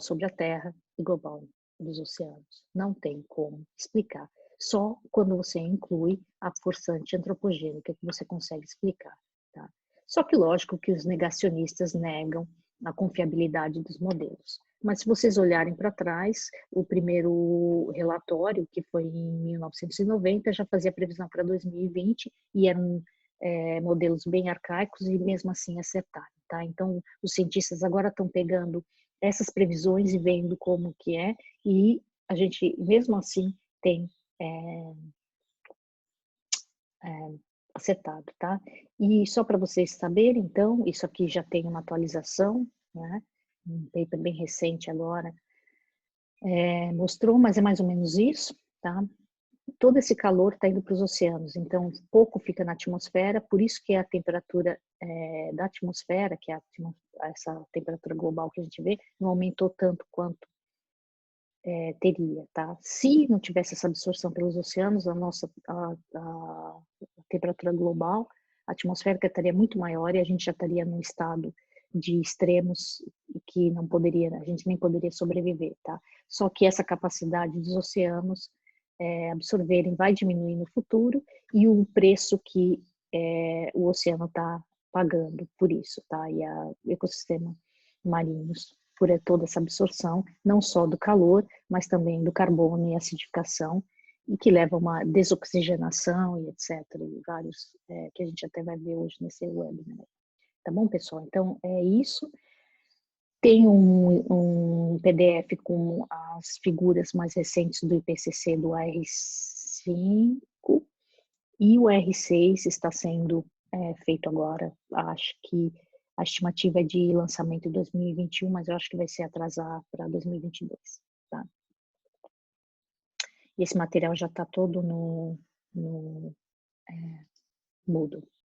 sobre a Terra e global dos oceanos. Não tem como explicar. Só quando você inclui a forçante antropogênica que você consegue explicar, tá? Só que lógico que os negacionistas negam a confiabilidade dos modelos. Mas se vocês olharem para trás, o primeiro relatório, que foi em 1990, já fazia previsão para 2020 e eram modelos bem arcaicos e mesmo assim acertaram, tá? Então, os cientistas agora estão pegando essas previsões e vendo como que é, e a gente, mesmo assim, tem acertado, tá? E só para vocês saberem, então, isso aqui já tem uma atualização, né? Um paper bem recente agora, mostrou, mas é mais ou menos isso, tá? Todo esse calor está indo para os oceanos, então pouco fica na atmosfera, por isso que a temperatura da atmosfera, que é essa temperatura global que a gente vê, não aumentou tanto quanto teria, tá? Se não tivesse essa absorção pelos oceanos, a temperatura global, atmosférica estaria muito maior e a gente já estaria num estado de extremos que não poderia, a gente nem poderia sobreviver, tá? Só que essa capacidade dos oceanos absorverem vai diminuir no futuro e o preço que o oceano está pagando por isso, tá? E o ecossistema marinhos por toda essa absorção, não só do calor, mas também do carbono e acidificação, e que leva a uma desoxigenação e etc. E vários que a gente até vai ver hoje nesse webinar. Tá bom, pessoal? Então, é isso. Tem um PDF com as figuras mais recentes do IPCC do R5 e o R6 está sendo feito agora. Acho que a estimativa é de lançamento em 2021, mas eu acho que vai ser atrasar para 2022, tá? E esse material já está todo no Moodle.